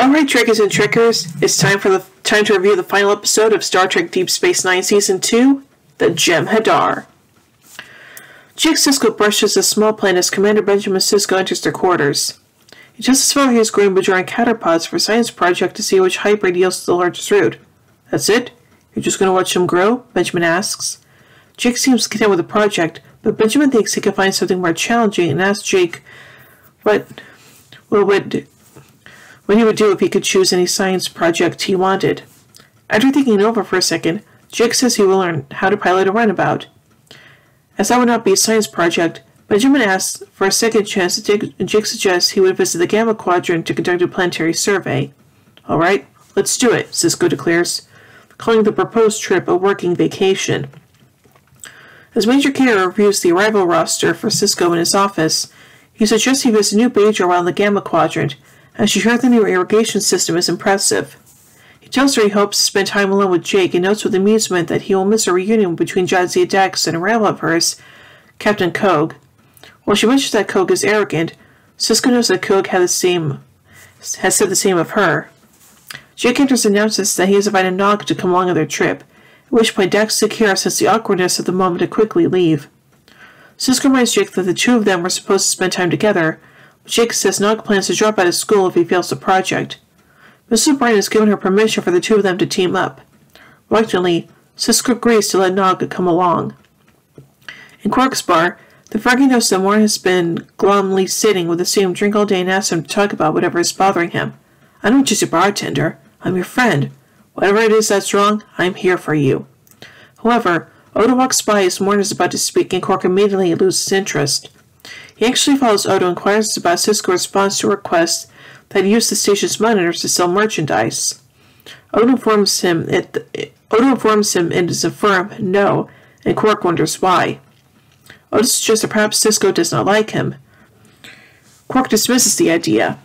Alright, Trekkers and Trekkers, it's time to review the final episode of Star Trek Deep Space Nine Season 2, the Jem'Hadar. Jake Cisco brushes a small plane as Commander Benjamin Cisco enters their quarters. He tells his father he is growing Bajoran counterpods for a science project to see which hybrid yields the largest root. That's it? You're just going to watch them grow? Benjamin asks. Jake seems content with the project, but Benjamin thinks he can find something more challenging and asks Jake what he would do if he could choose any science project he wanted. After thinking it over for a second, Jake says he will learn how to pilot a runabout. As that would not be a science project, Benjamin asks for a second chance, and Jake suggests he would visit the Gamma Quadrant to conduct a planetary survey. Alright, let's do it, Cisco declares, calling the proposed trip a working vacation. As Major Kira reviews the arrival roster for Cisco in his office, he suggests he visit a new base around the Gamma Quadrant, as she heard the new irrigation system is impressive. He tells her he hopes to spend time alone with Jake and notes with amusement that he will miss a reunion between Jadzia Dax and a rival of hers, Captain Kogue. While she mentions that Kogue is arrogant, Cisco knows that Kogue has said the same of her. Jake enters and announces that he has invited Nog to come along on their trip, at which point Dax and Kira sense the awkwardness of the moment to quickly leave. Cisco reminds Jake that the two of them were supposed to spend time together, but Jake says Nog plans to drop out of school if he fails the project. Mrs. O'Brien has given her permission for the two of them to team up. Reluctantly, Cisco agrees to let Nog come along. In Quark's bar, the Froggy knows that Warren has been glumly sitting with the same drink all day and asks him to talk about whatever is bothering him. I'm not just a bartender. I'm your friend. Whatever it is that's wrong, I'm here for you. However, Odo walks by as Warren is about to speak and Quark immediately loses interest. He actually follows Odo and inquires about Cisco's response to a request that he use the station's monitors to sell merchandise. Odo informs him it is a firm no, and Quark wonders why. Odo suggests that perhaps Cisco does not like him. Quark dismisses the idea.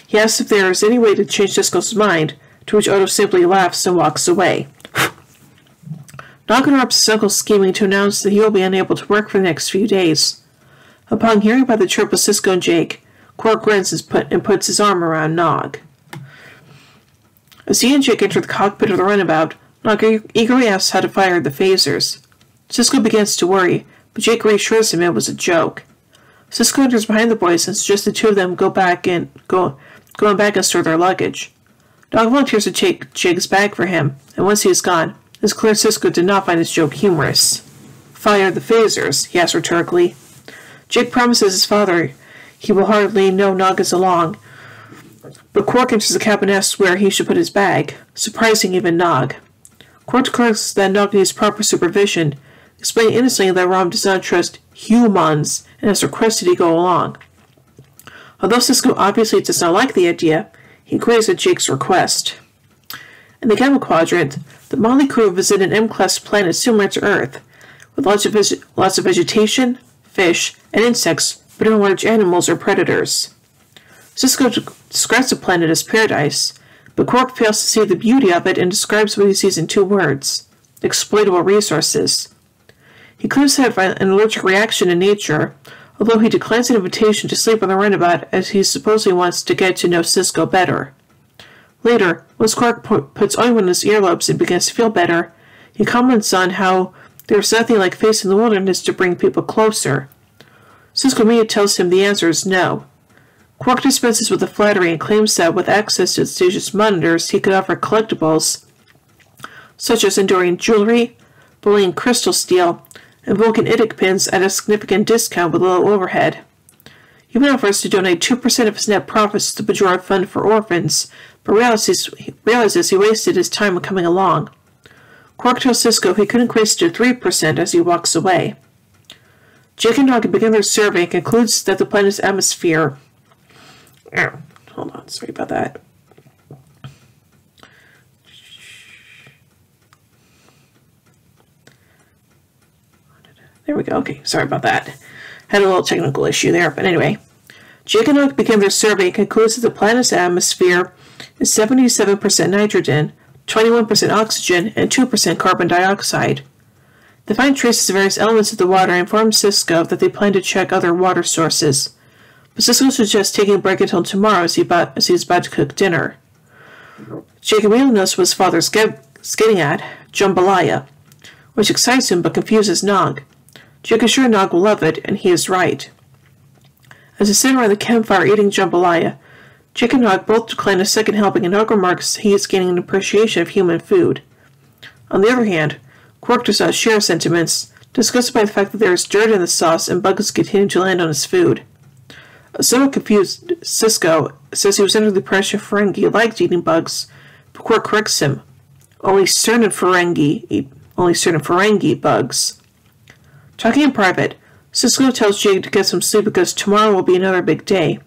He asks if there is any way to change Cisco's mind, to which Odo simply laughs and walks away. Nog interrupts his uncle's scheming to announce that he will be unable to work for the next few days. Upon hearing about the trip with Cisco and Jake, Quark grins and puts his arm around Nog. As he and Jake enter the cockpit of the runabout, Nog eagerly asks how to fire the phasers. Cisco begins to worry, but Jake reassures him it was a joke. Cisco enters behind the boys and suggests the two of them go back and store their luggage. Nog volunteers to take Jake's bag for him, and once he is gone, it's clear Cisco did not find his joke humorous. Fire the phasers, he asks rhetorically. Jake promises his father he will hardly know Nog is along, but Quark enters the cabin and asks where he should put his bag, surprising even Nog. Quark declares that Nog needs proper supervision, explaining innocently that Rom does not trust humans and has requested he go along. Although Cisco obviously does not like the idea, he agrees with Jake's request. In the Gamma Quadrant, the Motley crew visit an M-class planet similar to Earth, with lots of vegetation, fish, and insects, but no large animals or predators. Cisco describes the planet as paradise, but Quark fails to see the beauty of it and describes what he sees in two words: exploitable resources. He claims to have an allergic reaction in nature, although he declines an invitation to sleep on the runabout as he supposedly wants to get to know Cisco better. Later, once Quark puts ointment in his earlobes and begins to feel better, he comments on how there is nothing like facing the wilderness to bring people closer. Cisco immediately tells him the answer is no. Quark dispenses with the flattery and claims that with access to the station's monitors, he could offer collectibles such as enduring jewelry, bullion crystal steel, and Vulcan Idic pins at a significant discount with low overhead. He even offers to donate 2% of his net profits to the Bajoran Fund for Orphans, but realizes he wasted his time coming along. Quark tells Cisco he could increase it to 3% as he walks away. Jake and Nog begin their survey and concludes that the planet's atmosphere... hold on, sorry about that. There we go, okay, sorry about that. Had a little technical issue there, but anyway. Jake and Nog begin their survey and concludes that the planet's atmosphere is 77% nitrogen, 21% oxygen, and 2% carbon dioxide. They find traces of various elements of the water and inform Cisco that they plan to check other water sources. But Cisco suggests taking a break until tomorrow as he is about to cook dinner. Jake immediately knows what his father's getting at, jambalaya, which excites him but confuses Nog. Jake is sure Nog will love it, and he is right. As they sit around the campfire eating jambalaya, Jake and Nog both decline a second helping, and Nog remarks he is gaining an appreciation of human food. On the other hand, Quark does not share sentiments, disgusted by the fact that there is dirt in the sauce and bugs continue to land on his food. A somewhat confused Cisco says he was under the impression Ferengi liked eating bugs, but Quark corrects him. Only certain Ferengi eat bugs. Talking in private, Cisco tells Jake to get some sleep because tomorrow will be another big day.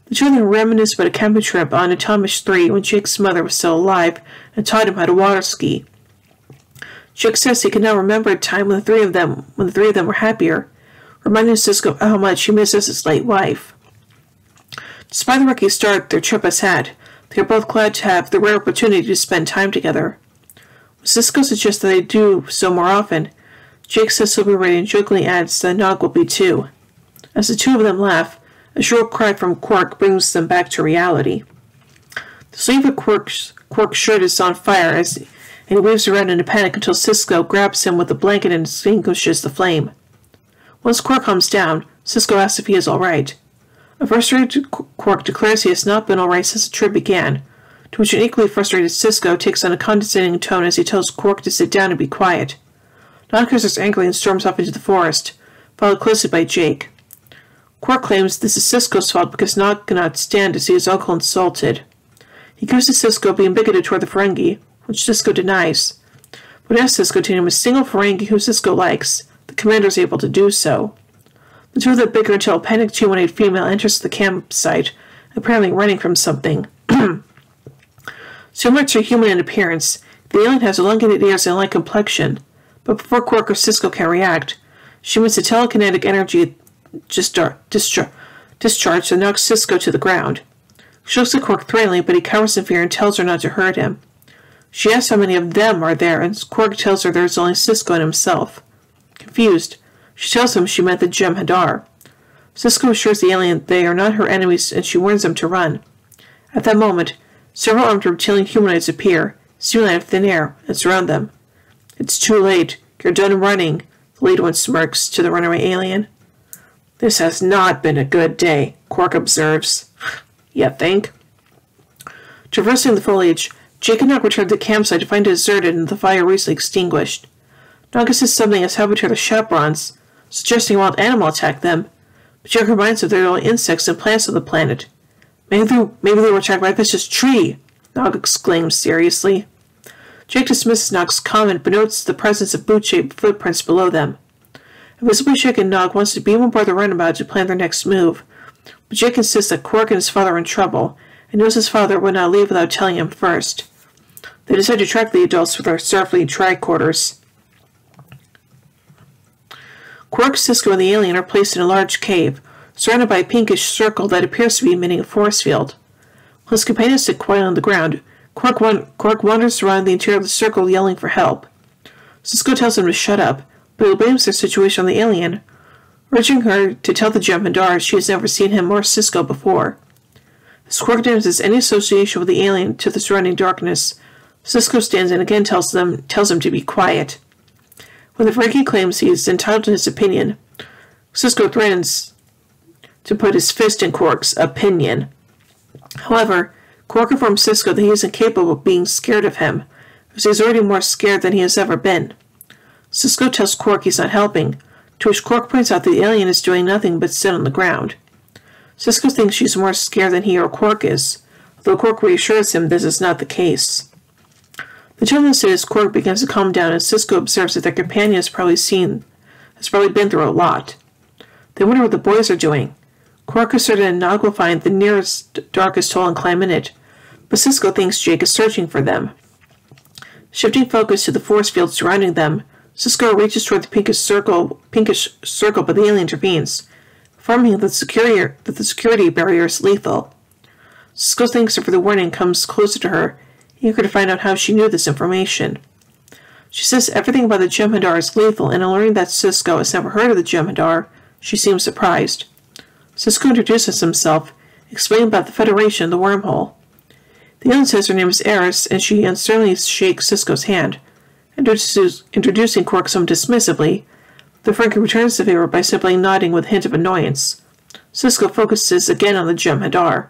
The two of them reminisce about a camping trip on Atomish 3 when Jake's mother was still alive and taught him how to water ski. Jake says he can now remember a time when the three of them were happier, reminding Cisco of how much he misses his late wife. Despite the rocky start their trip has had, they are both glad to have the rare opportunity to spend time together. When Cisco suggests that they do so more often, Jake says he'll be ready and jokingly adds that Nog will be too. As the two of them laugh, a shrill cry from Quark brings them back to reality. The sleeve of Quark's shirt is on fire and he waves around in a panic until Cisco grabs him with a blanket and extinguishes the flame. Once Quark calms down, Cisco asks if he is all right. A frustrated Quark declares he has not been all right since the trip began, to which an equally frustrated Cisco takes on a condescending tone as he tells Quark to sit down and be quiet. Nog curses angrily and storms off into the forest, followed closely by Jake. Quark claims this is Cisco's fault because Nog cannot stand to see his uncle insulted. He accuses Cisco being bigoted toward the Ferengi, which Cisco denies, but asks Cisco to name a single Ferengi who Cisco likes. The commander is able to do so. The two of them bicker until a panicked humanoid female enters the campsite, apparently running from something. Similar to human in appearance, the alien has elongated ears and a light complexion, but before Quark or Cisco can react, she emits a telekinetic energy discharge that knocks Cisco to the ground. She looks at Quark threateningly, but he cowers in fear and tells her not to hurt him. She asks how many of them are there, and Quark tells her there is only Cisco and himself. Confused, she tells him she meant the Jem'Hadar. Cisco assures the alien they are not her enemies, and she warns them to run. At that moment, several armed reptilian humanoids appear, seemingly out of thin air, and surround them. It's too late. You're done running, the lead one smirks to the runaway alien. This has not been a good day, Quark observes. You think? Traversing the foliage, Jake and Nog return to the campsite to find it deserted and the fire recently extinguished. Nog says something as saboteur the chaperons, suggesting a wild animal attacked them, but Jake reminds them there are only insects and plants on the planet. Maybe they were attacked by a vicious tree, Nog exclaims seriously. Jake dismisses Nog's comment, but notes the presence of boot-shaped footprints below them. A visibly shaken Nog wants to beam aboard the runabout to plan their next move, but Jake insists that Quark and his father are in trouble, and knows his father would not leave without telling him first. They decide to track the adults with their Starfleet tricorders. Quark, Cisco, and the alien are placed in a large cave, surrounded by a pinkish circle that appears to be emitting a force field. While his companions sit quietly on the ground, Quark wanders around the interior of the circle yelling for help. Cisco tells him to shut up, but he blames their situation on the alien, urging her to tell the Jem'Hadar she has never seen him or Cisco before. As Quark denies any association with the alien to the surrounding darkness, Cisco stands and again tells him to be quiet. When the Ferengi claims he is entitled to his opinion, Cisco threatens to put his fist in Quark's opinion. However, Quark informs Cisco that he is incapable of being scared of him, as he is already more scared than he has ever been. Cisco tells Quark he's not helping, to which Quark points out that the alien is doing nothing but sit on the ground. Cisco thinks she's more scared than he or Quark is, although Quark reassures him this is not the case. The two of them sit as Quark begins to calm down, and Cisco observes that their companion has probably been through a lot. They wonder what the boys are doing. Quark is certain that Nog will find the nearest darkest hole and climb in it, but Cisco thinks Jake is searching for them. Shifting focus to the force field surrounding them, Cisco reaches toward the pinkish circle, but the alien intervenes, informing that the security barrier is lethal. Cisco thanks her for the warning and comes closer to her, eager to find out how she knew this information. She says everything about the Jem'Hadar is lethal, and on learning that Cisco has never heard of the Jem'Hadar, she seems surprised. Cisco introduces himself, explaining about the Federation and the wormhole. The young says her name is Eris, and she uncertainly shakes Cisco's hand, introducing Quark somewhat dismissively. The Frankie returns the favor by simply nodding with a hint of annoyance. Cisco focuses again on the Jem'Hadar.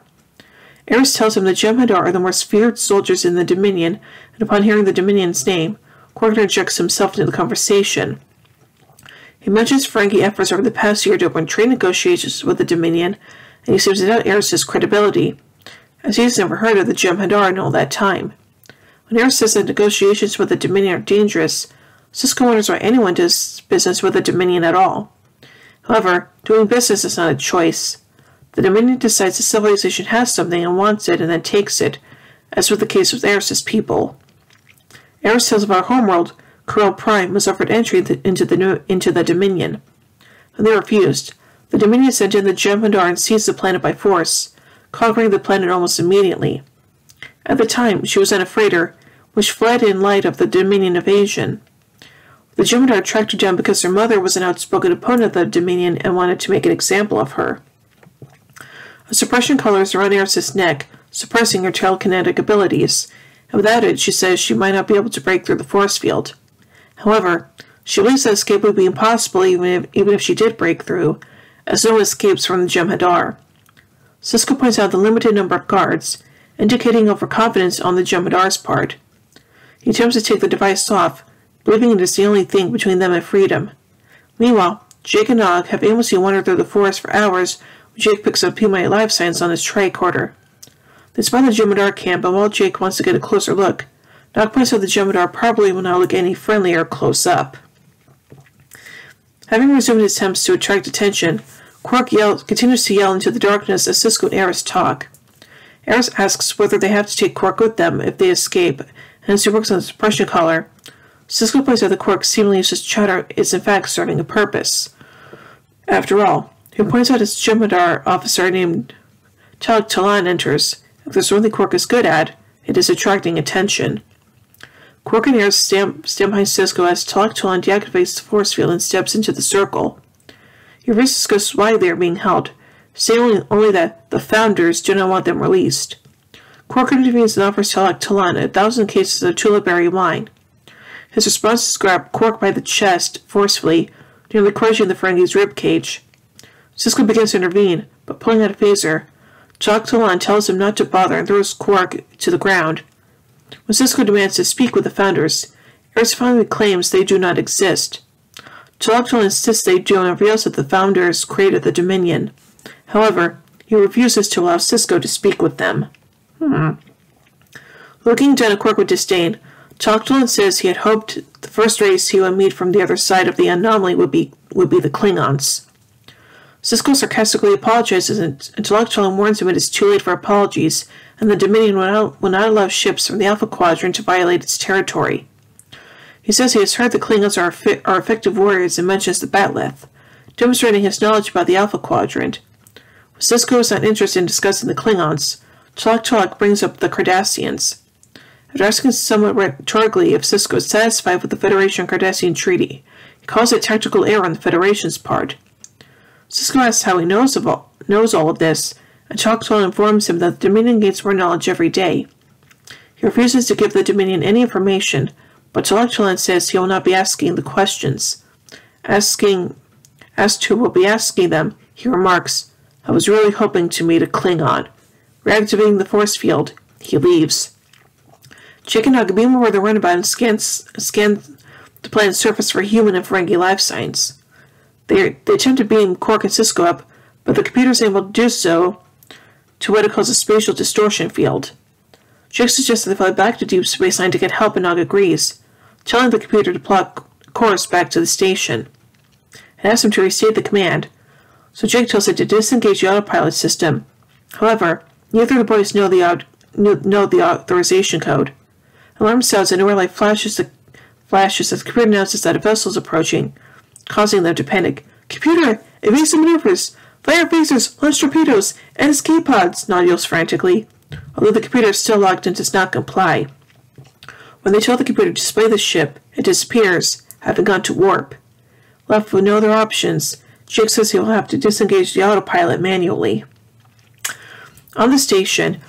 Eris tells him the Jem'Hadar are the most feared soldiers in the Dominion, and upon hearing the Dominion's name, Quark interjects himself into the conversation. He mentions Frankie efforts over the past year to open trade negotiations with the Dominion, and he seems to doubt Eris' credibility, as he has never heard of the Jem'Hadar in all that time. When Eris says that negotiations with the Dominion are dangerous, Cisco wonders why anyone does business with the Dominion at all. However, doing business is not a choice. The Dominion decides the civilization has something and wants it and then takes it, as was the case with Eris' people. Eris tells of our homeworld, Corel Prime was offered entry into the Dominion. When they refused, the Dominion sent in the Jem'Hadar and seized the planet by force, conquering the planet almost immediately. At the time, she was on a freighter, which fled in light of the Dominion invasion. The Jem'Hadar tracked her down because her mother was an outspoken opponent of the Dominion and wanted to make an example of her. A suppression collar is around Eris' neck, suppressing her telekinetic abilities, and without it, she says she might not be able to break through the force field. However, she believes that escape would be impossible even if she did break through, as no one escapes from the Jem'Hadar. Cisco points out the limited number of guards, indicating overconfidence on the Jem'Hadar's part. He attempts to take the device off, believing it is the only thing between them and freedom. Meanwhile, Jake and Nog have aimlessly wandered through the forest for hours when Jake picks up Puma life signs on his tricorder. They spot the Jem'Hadar camp, and while Jake wants to get a closer look, Nog points out the Jem'Hadar probably will not look any friendlier close up. Having resumed his attempts to attract attention, Quark continues to yell into the darkness as Cisco and Eris talk. Eris asks whether they have to take Quark with them if they escape, and as he works on the suppression collar, Cisco points out that Quark's seemingly useless chatter is in fact serving a purpose. After all, he points out his Jem'Hadar officer named Talan enters. If there's something Quark is good at, it is attracting attention. Quark and Eris stand behind Cisco as Talan deactivates the force field and steps into the circle. He discusses why they are being held, saying only that the Founders do not want them released. Quark intervenes and offers Talan 1,000 cases of tulip berry wine. His response is to grab Quark by the chest forcefully, nearly crushing the Ferenghi's rib cage. Cisco begins to intervene, but pulling out a phaser, Talan tells him not to bother and throws Quark to the ground. When Cisco demands to speak with the Founders, Eris finally claims they do not exist. Talan insists they do and reveals that the Founders created the Dominion. However, he refuses to allow Cisco to speak with them. Looking down at Quark with disdain, Talan says he had hoped the first race he would meet from the other side of the anomaly would be the Klingons. Cisco sarcastically apologizes, and Talan warns him it is too late for apologies, and the Dominion will not allow ships from the Alpha Quadrant to violate its territory. He says he has heard the Klingons are effective warriors and mentions the Bat'leth, demonstrating his knowledge about the Alpha Quadrant. When Cisco is not interested in discussing the Klingons, Talak brings up the Cardassians. After asking somewhat rhetorically if Cisco is satisfied with the Federation-Cardassian treaty, he calls it tactical error on the Federation's part. Cisco asks how he knows all of this, and Talak informs him that the Dominion gains more knowledge every day. He refuses to give the Dominion any information, but Talak says he will not be asking the questions. Asked who will be asking them, he remarks, "I was really hoping to meet a Klingon." Reactivating the force field, he leaves. Jake and Nog beam over the runabout and scan the planet's surface for human and Ferengi life signs. They attempt to beam Quark and Cisco up, but the computer is able to do so to what it calls a spatial distortion field. Jake suggests that they fly back to Deep Space Nine to get help, and Nog agrees, telling the computer to plot course back to the station, and asks him to restate the command, so Jake tells it to disengage the autopilot system. However, neither of the boys know the authorization code. Alarm sounds and a red light flashes as the computer announces that a vessel is approaching, causing them to panic. "Computer, evasive maneuvers! Fire phasers, launch torpedoes, and escape pods!" Nog yells frantically, although the computer is still locked and does not comply. When they tell the computer to display the ship, it disappears, having gone to warp. Left with no other options, Jake says he will have to disengage the autopilot manually. On the station,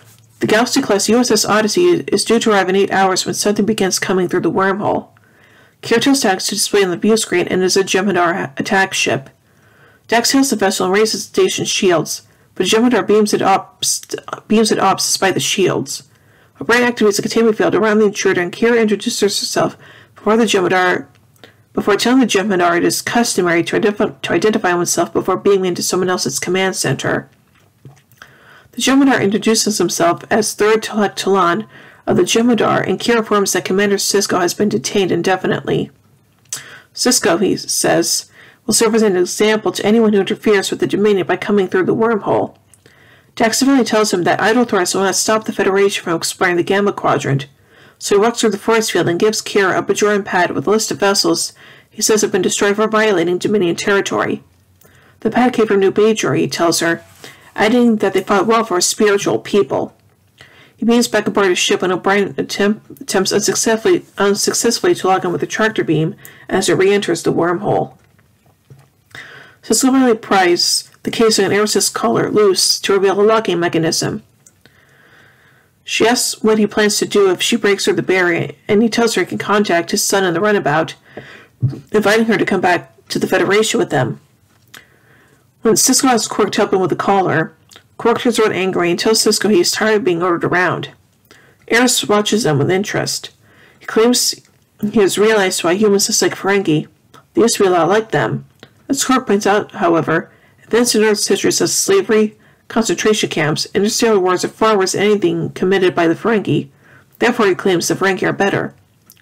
The Galaxy-class USS Odyssey is due to arrive in 8 hours when something begins coming through the wormhole. Kira tells Dax to display on the view screen and is a Jem'Hadar attack ship. Dax hails the vessel and raises the station's shields, but Jem'Hadar beams at ops despite the shields. O'Brien activates a containment field around the intruder, and Kira introduces herself before telling the Jem'Hadar it is customary to identify oneself before beaming into someone else's command center. The Jem'Hadar introduces himself as Third Talon of the Jem'Hadar, and Kira informs that Commander Cisco has been detained indefinitely. Cisco, he says, will serve as an example to anyone who interferes with the Dominion by coming through the wormhole. Dax eventually tells him that idle threats will not stop the Federation from exploring the Gamma Quadrant, so he walks through the force field and gives Kira a Bajoran pad with a list of vessels he says have been destroyed for violating Dominion territory. The pad came from New Bajor, he tells her, adding that they fought well for a spiritual people. He beams back aboard his ship when O'Brien attempts unsuccessfully to log in with a tractor beam as it re-enters the wormhole. Cisco finally pries the case of an aerosys collar loose to reveal a locking mechanism. She asks what he plans to do if she breaks through the barrier, and he tells her he can contact his son in the runabout, inviting her to come back to the Federation with them. When Cisco asks Quark to help him with the collar, Quark turns around angry and tells Cisco he is tired of being ordered around. Eris watches them with interest. He claims he has realized why humans dislike Ferengi. They used to be a lot like them. As Quark points out, however, events in Earth's history such as slavery, concentration camps, interstellar wars are far worse than anything committed by the Ferengi. Therefore, he claims the Ferengi are better.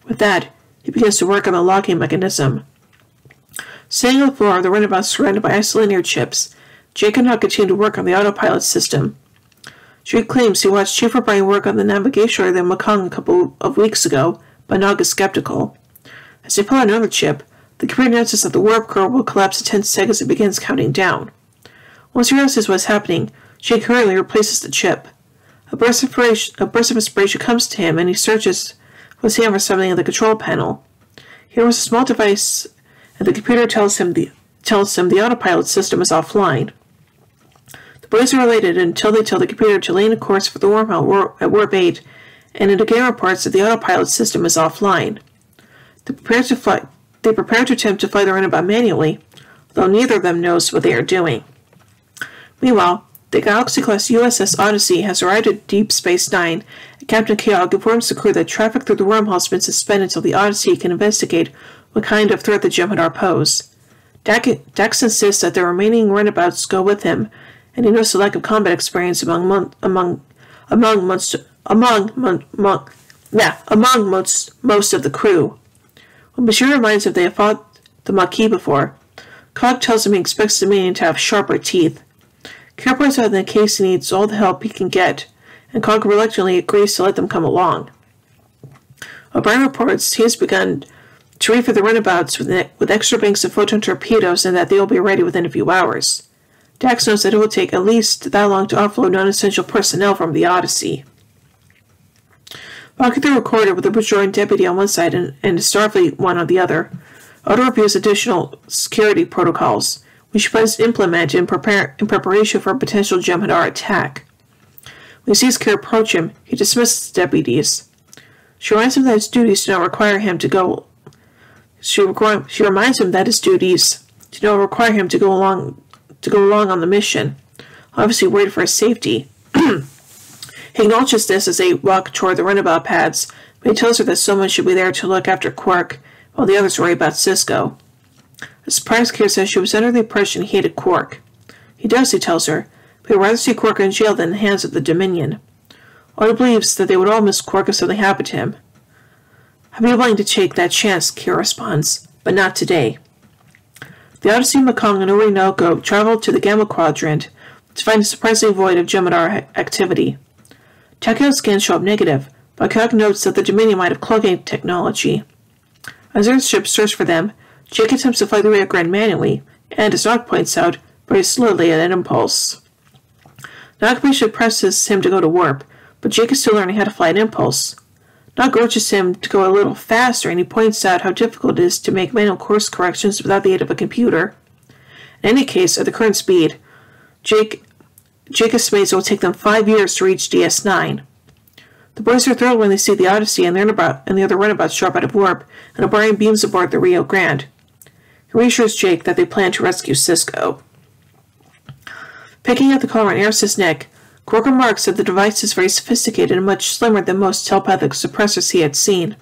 With that, he begins to work on the locking mechanism. Standing on the floor, the runabout is surrounded by isolinear chips. Jake and Hawk continue to work on the autopilot system. Jake claims he watched Chief O'Brien work on the navigation of the Mekong a couple of weeks ago, but Nog is skeptical. As they pull out another chip, the computer announces that the warp core will collapse in 10 seconds and begins counting down. Once he realizes what's happening, Jake hurriedly replaces the chip. A burst of inspiration comes to him, and he searches with his hand for something in the control panel. He opens a small device, and the computer tells him the autopilot system is offline. The boys are related until they tell the computer to lay in a course for the wormhole at warp 8, and it again reports that the autopilot system is offline. They prepare to attempt to fly the runabout manually, though neither of them knows what they are doing. Meanwhile, the Galaxy-class USS Odyssey has arrived at Deep Space Nine, and Captain Keogh informs the crew that traffic through the wormhole has been suspended until the Odyssey can investigate what kind of threat the Jem'Hadar pose. Dax insists that the remaining runabouts go with him, and he notes the lack of combat experience among most of the crew. When Bashir reminds him they have fought the Maquis before, Cog tells him he expects the Dominion to have sharper teeth. Kira points out that in case he needs all the help he can get, and Cog reluctantly agrees to let them come along. O'Brien reports he has begun to refit the runabouts with extra banks of photon torpedoes and that they will be ready within a few hours. Dax knows that it will take at least that long to offload non-essential personnel from the Odyssey. Walking through a corridor with a Bajoran deputy on one side and a Starfleet one on the other, Odo reviews additional security protocols, which he plans to implement in preparation for a potential Jem'Hadar attack. When he sees Kira approach him, he dismisses the deputies. She reminds him that his duties do not require him to go. She reminds him that his duties do not require him to go along on the mission, obviously worried for his safety. He acknowledges this as they walk toward the runabout pads, but he tells her that someone should be there to look after Quark, while the others worry about Cisco. A surprised Kira says she was under the impression he hated Quark. He does, he tells her, but he'd rather see Quark in jail than in the hands of the Dominion. Odo believes that they would all miss Quark if something happened to him. I'd be willing to take that chance, Kira responds, but not today. The Odyssey, Mekong, and Orinoco travel to the Gamma Quadrant to find a surprisingly void of Jem'Hadar activity. Tachyon scans show up negative, but Keogh notes that the Dominion might have cloaking technology. As Earth ships search for them, Jake attempts to fly the rear grand manually, and, as Nog points out, very slowly at an impulse. Nog briefly presses him to go to warp, but Jake is still learning how to fly at impulse. Nog urges him to go a little faster, and he points out how difficult it is to make manual course corrections without the aid of a computer. In any case, at the current speed, Jake estimates it will take them 5 years to reach DS9. The boys are thrilled when they see the Odyssey and the other runabouts show up out of warp, and O'Brien beams aboard the Rio Grande. He reassures Jake that they plan to rescue Cisco. Picking up the collar on Eris's neck, Quark remarks that the device is very sophisticated and much slimmer than most telepathic suppressors he had seen.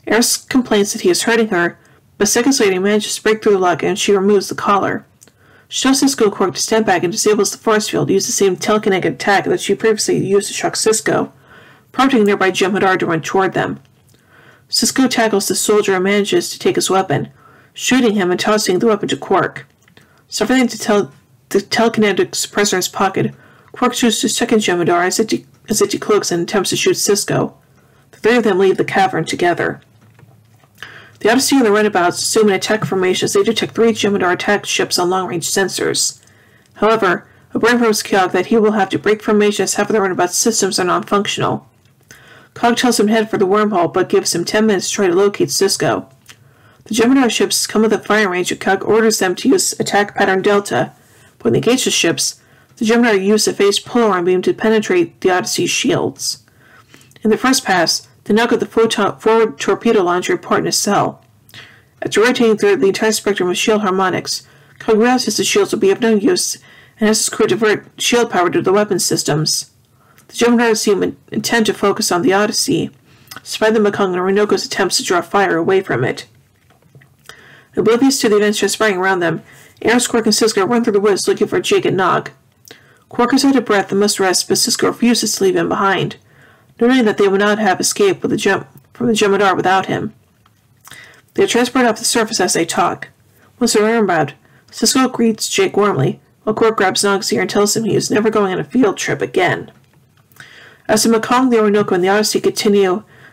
Eris complains that he is hurting her, but seconds later he manages to break through the lock and she removes the collar. She tells Cisco and Quark to stand back and disables the force field to use the same telekinetic attack that she previously used to shock Cisco, prompting nearby Jem'Hadar to run toward them. Cisco tackles the soldier and manages to take his weapon, shooting him and tossing the weapon to Quark. Suffering the telekinetic suppressor in his pocket, Quark shoots to second Jem'Hadar as it decloaks and attempts to shoot Cisco. The three of them leave the cavern together. The Odyssey and the runabouts assume an attack formation as they detect 3 Jem'Hadar attack ships on long-range sensors. However, O'Brien informs Cog that he will have to break formation as half of the runabout's systems are non-functional. Cog tells him to head for the wormhole, but gives him 10 minutes to try to locate Cisco. The Jem'Hadar ships come with a firing range, and Cog orders them to use attack pattern Delta. But when they engage the ships, the Jem'Hadar use a phased polaron beam to penetrate the Odyssey's shields. In the first pass, they knock out the forward torpedo launcher port in a cell. After rotating through the entire spectrum of shield harmonics, Cog realizes the shields will be of no use and has his crew divert shield power to the weapon systems. The Jem'Hadar seem intent to focus on the Odyssey, despite the Mekong and Orinoco's attempts to draw fire away from it. Oblivious to the events transpiring around them, Eris, Quark, and Cisco run through the woods looking for Jake and Nog. Quark is out of breath and must rest, but Cisco refuses to leave him behind, noting that they would not have escaped from the Jem'Hadar without him. They are transported off the surface as they talk. Once they're runabout, Cisco greets Jake warmly, while Quark grabs Nog's ear and tells him he is never going on a field trip again. As the Mekong, the Orinoco, and the Odyssey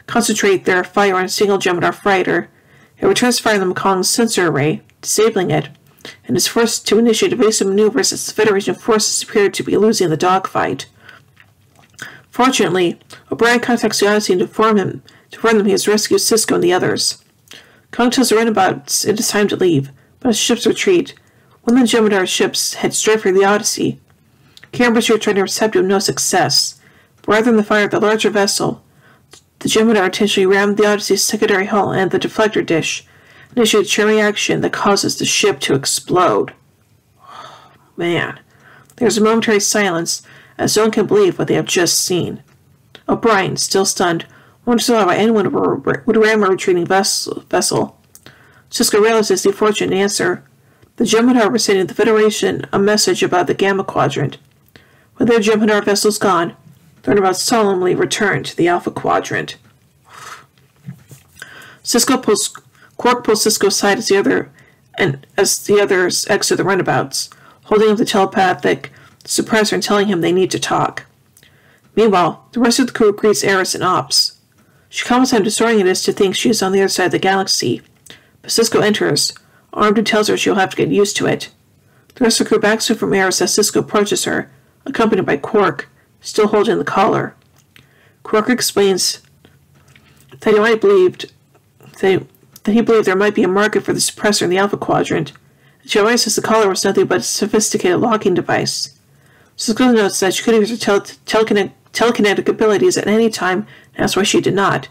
concentrate their fire on a single Jem'Hadar fighter, it returns fire on the Mekong's sensor array, disabling it, and is forced to initiate evasive maneuvers as the Federation forces appear to be losing the dogfight. Fortunately, O'Brien contacts the Odyssey to inform them he has rescued Cisco and the others. Kong tells the runabouts it is time to leave, but as ships retreat, one of the Jem'Hadar ships heads straight for the Odyssey. Cambridge tried to intercept with no success, but rather than the fire of the larger vessel, the Jem'Hadar intentionally rammed the Odyssey's secondary hull and the deflector dish, initiated a chain reaction that causes the ship to explode. Oh, man. There's a momentary silence, as no one can believe what they have just seen. O'Brien, still stunned, wonders why anyone would ram a retreating vessel. Cisco realizes the unfortunate answer. The Jem'Hadar were sending the Federation a message about the Gamma Quadrant. With their Jem'Hadar vessels gone, the runabouts solemnly return to the Alpha Quadrant. Quark pulls Cisco aside as the others exit the runabouts, holding up the telepathic suppressor and telling him they need to talk. Meanwhile, the rest of the crew greets Eris and Ops. She comments how disorienting it is to think she is on the other side of the galaxy, but Cisco enters, armed, and tells her she'll have to get used to it. The rest of the crew backs away from Eris as Cisco approaches her, accompanied by Quark, still holding the collar. Quark explains that he believed there might be a market for the suppressor in the Alpha Quadrant, and she realizes the collar was nothing but a sophisticated locking device. Cisco notes that she could use her telekinetic abilities at any time, and that's why she did not.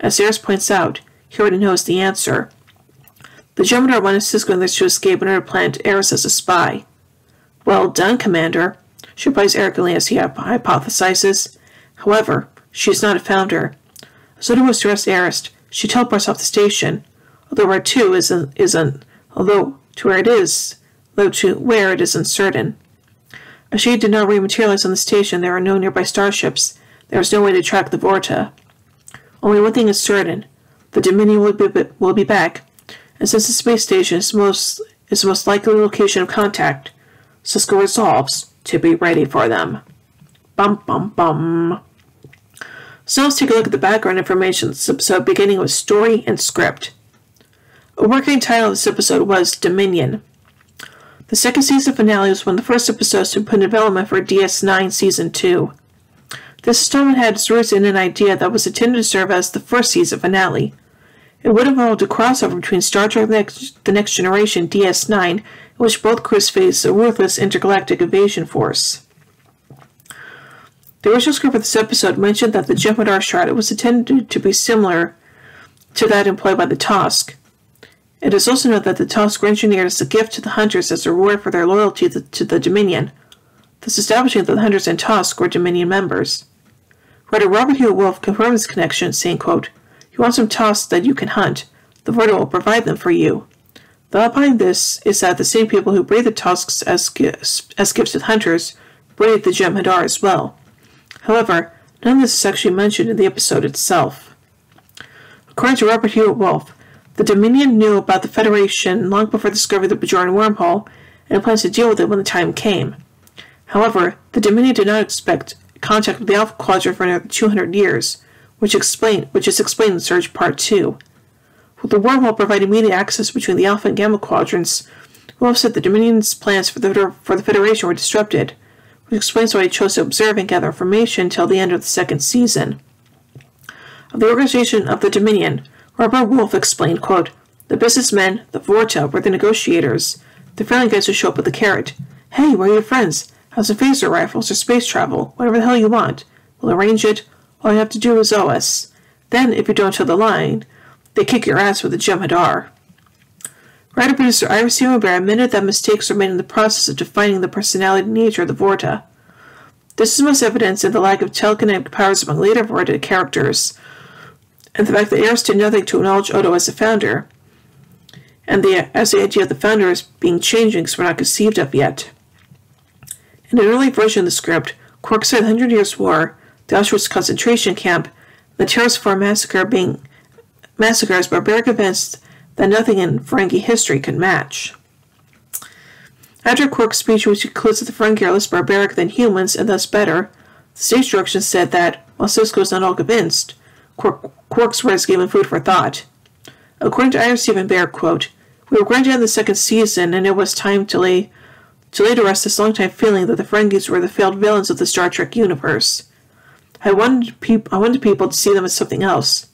As Eris points out, he already knows the answer. The Jem'Hadar wanted Cisco and this to escape in order to plant Eris as a spy. Well done, Commander, she replies arrogantly as he hypothesizes. However, she has not found her. As Oda was to arrest Eris, she teleports off the station, although where to where it is uncertain. As she did not rematerialize on the station, there are no nearby starships. There is no way to track the Vorta. Only one thing is certain: the Dominion will be back, and since the space station is the most likely location of contact, Cisco resolves to be ready for them. Bum bum bum. So let's take a look at the background information of this episode, beginning with story and script. A working title of this episode was Dominion. The second season finale was one of the first episodes to put in development for DS9 Season 2. This installment had its roots in an idea that was intended to serve as the first season finale. It would involve a crossover between Star Trek The Next Generation DS9, in which both crews face a ruthless intergalactic invasion force. The original script for this episode mentioned that the Jem'Hadar shroud was intended to be similar to that employed by the Tosk. It is also noted that the Tosk were engineered as a gift to the Hunters as a reward for their loyalty to the Dominion, thus establishing that the Hunters and Tosk were Dominion members. Writer Robert Hewitt Wolfe confirmed this connection, saying, quote, "You want some Tosks that you can hunt. The Vorta will provide them for you." The thought behind this is that the same people who breed the Tosks as gifts to the Hunters breed the Jem'Hadar as well. However, none of this is actually mentioned in the episode itself. According to Robert Hewitt Wolfe, the Dominion knew about the Federation long before the discovery of the Bajoran wormhole and plans to deal with it when the time came. However, the Dominion did not expect contact with the Alpha Quadrant for another 200 years, which is explained in Surge Part 2. With the wormhole providing immediate access between the Alpha and Gamma Quadrants, Wolfe said the Dominion's plans for the Federation were disrupted, which explains why he chose to observe and gather information until the end of the second season. Of the organization of the Dominion, Robert Wolfe explained, quote, "The businessmen, the Vorta, were the negotiators. The friendly guys who show up with the carrot. Hey, where are your friends? Have some phaser rifles or space travel, whatever the hell you want. We'll arrange it. All you have to do is owe us. Then, if you don't toe the line, they kick your ass with a Jem'Hadar." Writer-producer Ira Bear admitted that mistakes were made in the process of defining the personality and nature of the Vorta. This is most evident in the lack of telekinetic powers among later Vorta characters, and the fact that Eris did nothing to acknowledge Odo as the founder, and as the idea of the founder as being changelings were not conceived of yet. In an early version of the script, Quark said the 100 Years' War, the Auschwitz concentration camp, and the Terrorist massacre as barbaric events that nothing in Ferengi history could match. After Quark's speech, which concludes that the Ferengi are less barbaric than humans and thus better, the stage direction said that, while Cisco is not all convinced, Quark's words gave him food for thought. According to Ira Bear, quote, "We were going to end the second season, and it was time to lay to rest this long-time feeling that the Ferengis were the failed villains of the Star Trek universe. I wanted people to see them as something else,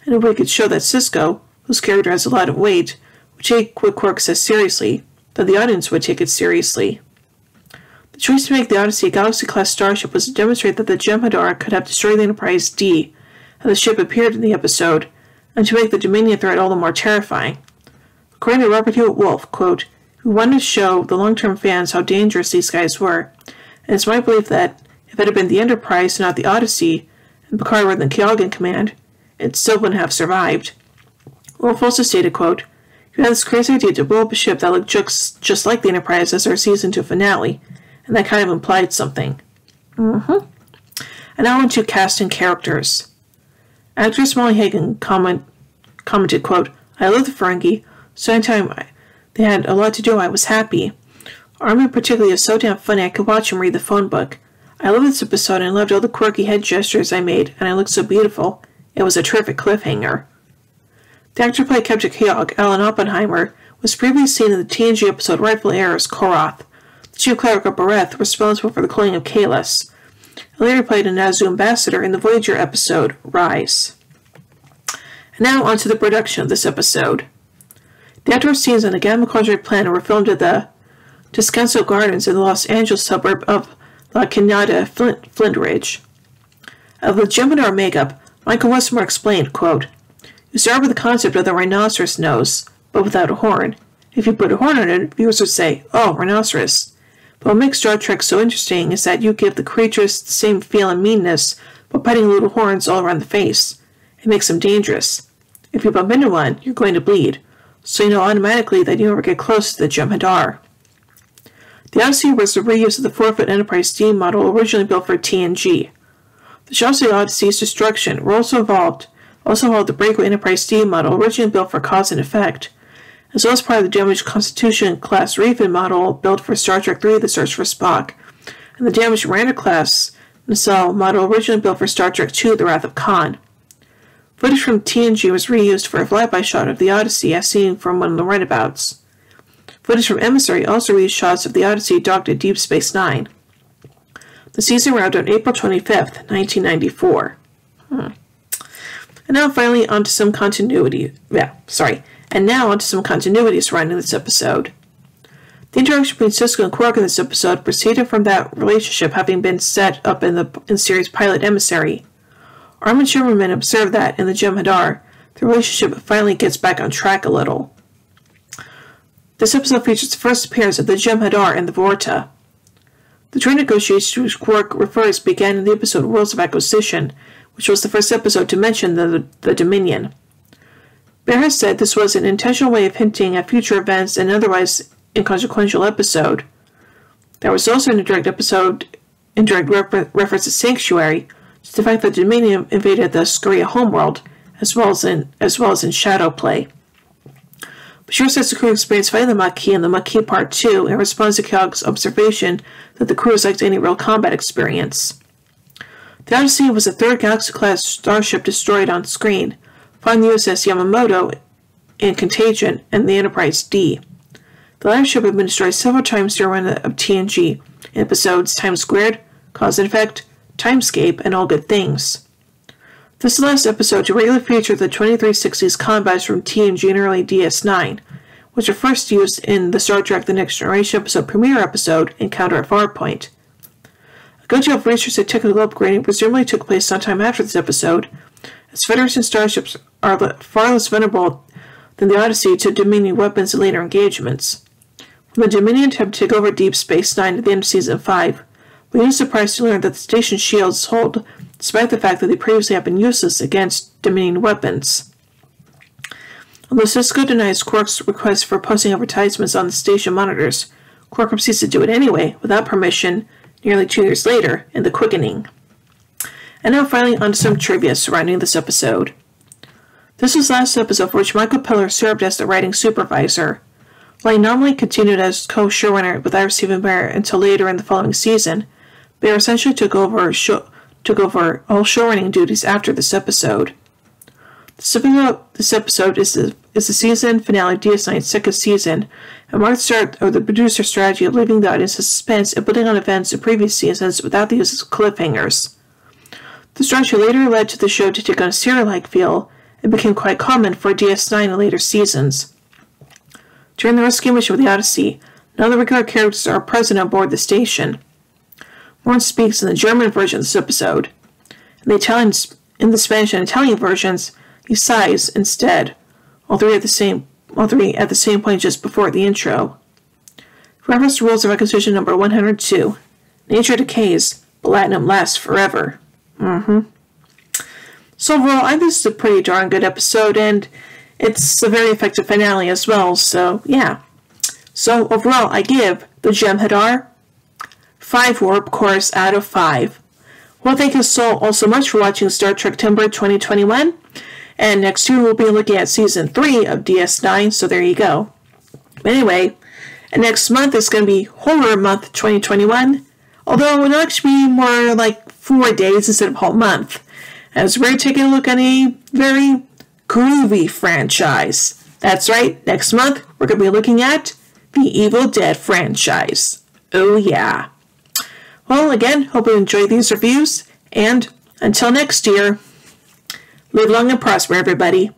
and if we could show that Cisco, whose character has a lot of weight, would take what Quark says seriously, then the audience would take it seriously." The choice to make the Odyssey a Galaxy-class starship was to demonstrate that the Jem'Hadar could have destroyed the Enterprise D, and the ship appeared in the episode, and to make the Dominion threat all the more terrifying. According to Robert Hewitt Wolfe, quote, "We wanted to show the long-term fans how dangerous these guys were, and it's my belief that if it had been the Enterprise and not the Odyssey, and Picard were in the Keoghan command, it still wouldn't have survived." Wolfe also stated, quote, "You had this crazy idea to blow up a ship that looked just like the Enterprise as our season 2 finale, and that kind of implied something." And now on to cast and characters. Actress Molly Hagan commented, quote, "I love the Ferengi, so anytime they had a lot to do, I was happy. Armin particularly is so damn funny I could watch him read the phone book. I loved this episode and I loved all the quirky head gestures I made, and I looked so beautiful. It was a terrific cliffhanger." The actor who played Captain Keogh, Alan Oppenheimer, was previously seen in the TNG episode Rightful Heir as Koroth, the chief cleric of Bareth responsible for the cloning of Kahless, and later played a Nazu ambassador in the Voyager episode Rise. And now on to the production of this episode. The outdoor scenes on the Gamma Quadrant planet were filmed at the Descanso Gardens in the Los Angeles suburb of La Cañada, Flint Ridge. Of the Jem'Hadar makeup, Michael Westmore explained, quote, "You start with the concept of the rhinoceros nose, but without a horn. If you put a horn on it, viewers would say, 'Oh, rhinoceros.' But what makes Star Trek so interesting is that you give the creatures the same feel and meanness, but putting little horns all around the face. It makes them dangerous. If you bump into one, you're going to bleed, so you know automatically that you never get close to the Jem'Hadar." The Odyssey was a reuse of the 4-foot Enterprise D model originally built for TNG. The shots of the Odyssey's destruction were also involved the Breakaway Enterprise D model originally built for cause and effect, as well as part of the damaged Constitution-class Raven model built for Star Trek III The Search for Spock, and the damaged Miranda-class nacelle model originally built for Star Trek II The Wrath of Khan. Footage from TNG was reused for a flyby shot of the Odyssey as seen from one of the runabouts. Footage from Emissary also reused shots of the Odyssey docked at Deep Space Nine. The season wrapped on April 25th, 1994. And now finally onto some continuity. And now onto some continuity surrounding this episode. The interaction between Cisco and Quark in this episode proceeded from that relationship having been set up in the series pilot Emissary. Armin Shimmerman observed that, in the Jem'Hadar, the relationship finally gets back on track a little. This episode features the first appearance of the Jem'Hadar and the Vorta. The trade negotiations to which Quark refers began in the episode Worlds of Acquisition, which was the first episode to mention the Dominion. Bear has said this was an intentional way of hinting at future events and otherwise inconsequential episode. There was also an indirect reference to Sanctuary, to the fact that the Dominion invaded the Scoria homeworld, as well as in Shadow Play. Bashir says the crew experienced fighting the Maquis in the Maquis Part 2 in response to Kyog's observation that the crew lacked any real combat experience. The Odyssey was the third Galaxy-class starship destroyed on screen, following the USS Yamamoto in Contagion and the Enterprise D. The latter ship had been destroyed several times during the run of TNG in episodes Time Squared, Cause and Effect, Timescape, and All Good Things. This is the last episode to regularly feature the 2360s combats from TNG and early DS9, which were first used in the Star Trek The Next Generation episode premiere episode, Encounter at Farpoint. A good deal of research and technical upgrading presumably took place sometime after this episode, as Federation starships are far less vulnerable than the Odyssey to Dominion weapons in later engagements. When the Dominion attempt to take over Deep Space Nine at the end of Season 5, we are surprised to learn that the station's shields hold, despite the fact that they previously have been useless against Dominion weapons. Although Cisco denies Quark's request for posting advertisements on the station monitors, Quark proceeds to do it anyway, without permission, nearly 2 years later, in The Quickening. And now finally on to some trivia surrounding this episode. This was the last episode for which Michael Piller served as the writing supervisor. While he nominally continued as co-showrunner with Ira Steven Behr until later in the following season, Behr essentially took over all showrunning duties after this episode. This episode is the season finale of DS9's second season, and marked the start of the producer's strategy of leaving the audience in suspense and building on events of previous seasons without the use of cliffhangers. The strategy later led to the show to take on a serial-like feel and became quite common for DS9 in later seasons. During the rescue mission with the Odyssey, none of the regular characters are present on board the station. Morn speaks in the German version of this episode. In the Spanish and Italian versions, he sighs instead, all three at the same point just before the intro. Reference to Rules of Acquisition number 102. Nature decays, but Platinum lasts forever. So overall, I think this is a pretty darn good episode, and it's a very effective finale as well, so yeah. So overall, I give the Jem'Hadar 5 warp cores out of 5. Well, thank you all so much for watching Star Trektember 2021. And next year we'll be looking at Season 3 of DS9, so there you go. But anyway, and next month is going to be Horror Month 2021. Although it will actually be more like 4 days instead of a whole month, as we're taking a look at a very groovy franchise. That's right, next month we're going to be looking at the Evil Dead franchise. Oh yeah. Well, again, hope you enjoyed these reviews, and until next year, live long and prosper, everybody.